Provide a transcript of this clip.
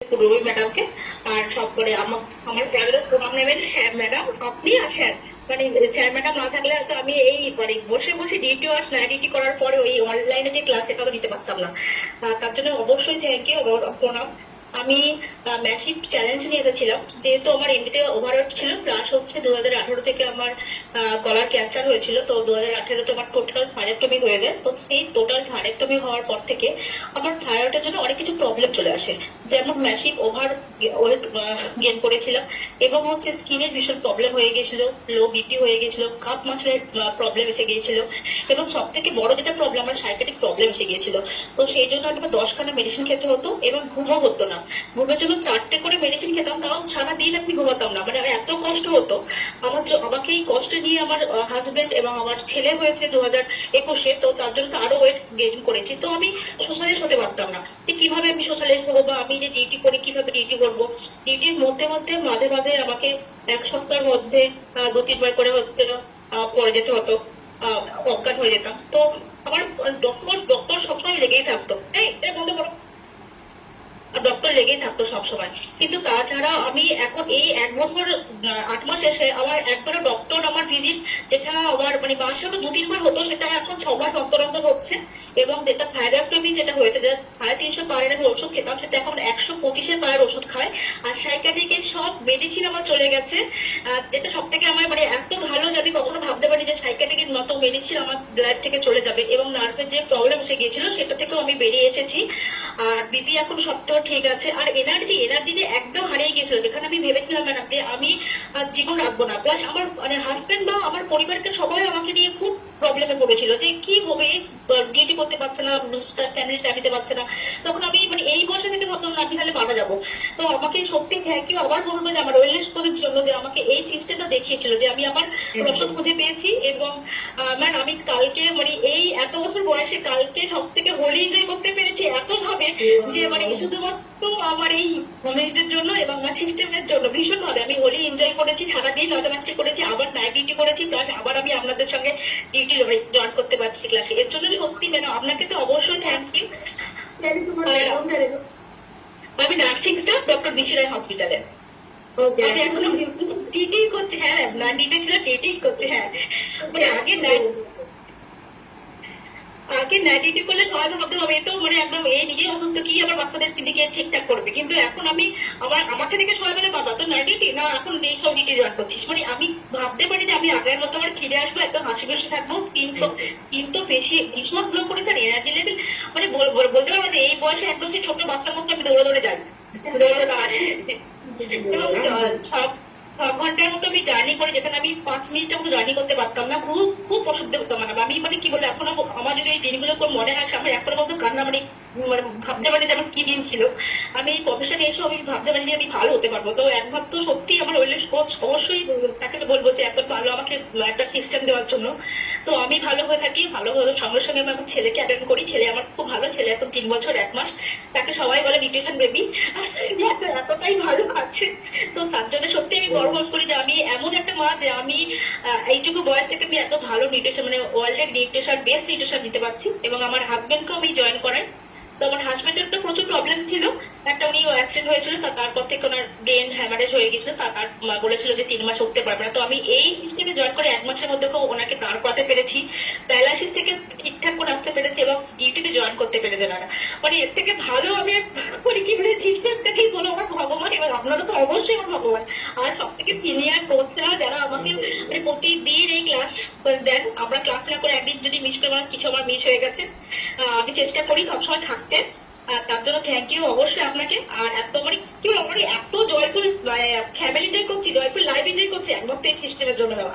রবি ম্যাডামকে। আর সব করে আমার ফ্রেন্ডের প্রণাম নেবেন স্যার ম্যাডাম, আপনি আর স্যার। মানে স্যার ম্যাডাম না থাকলে তো আমি এই মানে বসে বসে ডিউটি আওয়ার্স না ডিউটি করার পরে ওই অনলাইনে যে ক্লাস সেটা তো দিতে পারতাম না। তার জন্য অবশ্যই থ্যাংক ইউ, প্রণাম। আমি ম্যাসিভ চ্যালেঞ্জ নিয়ে এসেছিলাম, যেহেতু আমার এমনিতে ওভারওয়েট ছিল, প্লাস হচ্ছে 2018 থেকে আমার গলার ক্যান্সার হয়েছিল। তো 2018-তে আমার টোটাল থাইরয়েক্টমি হয়ে যায়। তো সেই টোটাল থাইরয়েক্টমি হওয়ার পর থেকে আমার থাইরয়েডের জন্য অনেক কিছু প্রবলেম চলে আসে, যেমন ম্যাসিভ ওভার ওয়েট গেন করেছিলাম, এবং হচ্ছে স্কিনের ভীষণ প্রবলেম হয়ে গেছিল, লো বিপি হয়ে গেছিল, কাপ মাসের প্রবলেম এসে গিয়েছিল, এবং সব থেকে বড় যেটা প্রবলেম আমার সাইকেটিক প্রবলেম এসে গিয়েছিল। তো সেই জন্য আমাকে 10খানা মেডিসিন খেতে হতো এবং ঘুমও হতো না। ঘুমের জন্য 4টে করে মেডিসিন খেতাম, তাও সারাদিন আমি ঘুমাতাম না, মানে এত কষ্ট হতো আমার। আমাকে এই কষ্ট নিয়ে আমার হাজবেন্ড এবং আমার ছেলে হয়েছে 2021-এ, তো তার জন্য তো আরো ওয়েট গেইন করেছি। তো আমি সোশ্যালাইজ হতে পারতাম না, কিভাবে আমি সোশ্যালাইজ হবো, বা আমি যে ডিউটি করি কিভাবে ডিউটি করবো। ডিউটির মধ্যে মধ্যে মাঝে মাঝে আমাকে এক সপ্তাহের মধ্যে 2-3 বার করে হচ্ছে পড়ে যেতে হতো, অজ্ঞান হয়ে যেতাম। তো আমার ডক্টর সবসময় লেগেই থাকতো, এই বন্ধ করো, ডক্টর লেগেই থাকতো সবসময়। কিন্তু তাছাড়া আমি এখন এই 1 বছর 8 মাস এসে আমার একবারও ডক্টর আমার ভিজিট, যেটা আমার মানে মাসে তো 2-3 বার হতো, সেটা এখন 6 মাস অন্তর অন্তর হচ্ছে। এবং যেটা থাইরয়েক্টমি যেটা হয়েছে, যেটা 350 পায়ের আমি ওষুধ খেতাম, সেটা এখন 125-এর পায়ের ওষুধ খায়। আর সাইকাট্রিকের সব মেডিসিন আমার চলে গেছে, যেটা সব থেকে আমার মানে এত ভালো যে আমি কখনো ভাবতে পারি যে সাইকাট্রিকের মতো মেডিসিন আমার লাইফ থেকে চলে যাবে। এবং নার্ভের যে প্রবলেম এসে গিয়েছিল সেটা থেকেও আমি বেরিয়ে এসেছি। আর বিপি এখন সবটাও ঠিক আছে। আর এনার্জিতে একদম হারিয়ে গেছিল, যেখানে আমি ভেবেছিলাম ম্যাডাম যে আমি জীবন রাখবো না। প্লাস আমার মানে হাজবেন্ড বা আমার পরিবারকে সবাই আমাকে নিয়ে খুব প্রবলেমে পড়েছিল যে কি হবে, ডিউটি করতে পারছে না, ফ্যামিলি টাইম দিতে পারছে না। তখন আমি মানে এই বয়সে থেকে ভাবলাম না, আমি তাহলে মারা যাবো। তো আমাকে সত্যি থ্যাংক ইউ আবার বলবো যে আমার ওয়েলনেস কোচের জন্য, যে আমাকে এই সিস্টেমটা দেখিয়েছিল, যে আমি আমার রসদ খুঁজে পেয়েছি। এবং ম্যাম আমি কালকে মানে এই এত বছর বয়সে কালকে সব থেকে হোলি এনজয় করতে পেরেছি এত ভাবে, যে মানে শুধুমাত্র আমার এই কমিউনিটির জন্য এবং আমার সিস্টেমের জন্য ভীষণ ভাবে আমি হোলি এনজয় করেছি। সারাদিন নাচানাচি করেছি, আবার নাইট ডিউটি করেছি, প্লাস আবার আমি আপনাদের সঙ্গে ডিউটি জয়েন করতে পারছি ক্লাসে। এর জন্য সত্যি ম্যাডাম আপনাকে তো অবশ্যই থ্যাংক ইউ। আমি নার্সিং স্টাফ ডক্টর বিশি রায় হসপিটালে। আমি এখনো ডিউটি করছি। হ্যাঁ না, ডিউটি ছিল ডিউটি করছে। হ্যাঁ মানে আগে নাইট ডিউটি করলে সবাই ভাবতে হবে তো মানে একদম এই নিজেই অসুস্থ, কি আবার বাচ্চাদের দিকে ঠিকঠাক করবে। কিন্তু এখন আমি আমাকে থেকে সবাই বলে বাবা তো নাইট ডিউটি না, এখন এই সব ডিউটি জয়েন করছিস। মানে আমি ভাবতে পারি যে আমি আগের মতো আবার ফিরে আসবো, একদম হাসি খুশি থাকবো। কিন্তু বেশি ভীষণ গ্রো করেছে এনার্জি লেভেল। মানে বলতে পারবো যে এই বয়সে একদম সেই ছোট বাচ্চার মতো আমি দৌড়ে দৌড়ে যাই, দৌড়ে দৌড়ে আসি। এবং 6 ঘন্টার মতো আমি জার্নি করি, যেখানে আমি 5 মিনিটের মতো জার্নি করতে পারতাম না। খুব খুব অসুবিধা হতো। মানে আমি মানে কি বলে এখনো আমার যদি এই দিনগুলো মনে আসে, আমার এখনো মতো কান্না মানে মানে ভাবতে পারি যে আমার কি দিন ছিল। আমি এই প্রফেশনে এসে আমি ভাবতে পারি যে আমি ভালো হতে পারবো। তো একবার তো সত্যি আমার ওয়েলনেস কোচ অবশ্যই তাকে বলবো যে এত ভালো আমাকে একটা সিস্টেম দেওয়ার জন্য। তো আমি ভালো হয়ে থাকি, ভালো হয়ে সঙ্গে সঙ্গে আমি আমার ছেলেকে অ্যাটেন্ড করি। ছেলে আমার খুব ভালো, ছেলে এখন 3 বছর 1 মাস। তাকে সবাই বলে নিউট্রিশন বেবি, এতটাই ভালো খাচ্ছে। তো তার জন্য সত্যি আমি গর্ব করি যে আমি এমন একটা মা, যে আমি এইটুকু বয়স থেকে আমি এত ভালো নিউট্রিশন মানে ওয়ার্ল্ডের নিউট্রিশন বেস্ট নিউট্রিশন দিতে পারছি। এবং আমার হাজবেন্ডকেও আমি জয়েন করাই। তো আমার হাজবেন্ডের তো প্রচুর প্রবলেম ছিল, একটা উনি অ্যাক্সিডেন্ট হয়েছিল, তারপর থেকে ওনার ব্রেন হ্যামারেজ হয়ে গেছিল, তার বলেছিল যে 3 মাস উঠতে পারবে না। তো আমি এই সিস্টেমে জয়েন করে 1 মাসের মধ্যে ওনাকে দাঁড় করাতে পেরেছি, ডায়ালাইসিস থেকে ঠিকঠাক করে আসতে পেরেছি, এবং ডিউটিতে জয়েন করতে পেরেছে ওনারা। মানে এর থেকে ভালো আমি করি কি মানে সিস্টেমটাকেই বলো আমার ভগবান, এবং আপনারা তো অবশ্যই আমার ভগবান। আর সব থেকে সিনিয়র কোচরা যারা আমাকে মানে প্রতিদিন এই ক্লাস দেন, আমরা ক্লাস না করে একদিন যদি মিস করে, কিছু আমার মিস হয়ে গেছে, আমি চেষ্টা করি সবসময় থাকতে। তার জন্য থ্যাংক ইউ অবশ্যই আপনাকে। আর এত মানে কি বলবো, এত জয়ফুল ফ্যামিলি এনজয় করছি, জয়ফুল লাইফ এনজয় করছি একমাত্র এই সিস্টেমের জন্য বাবা।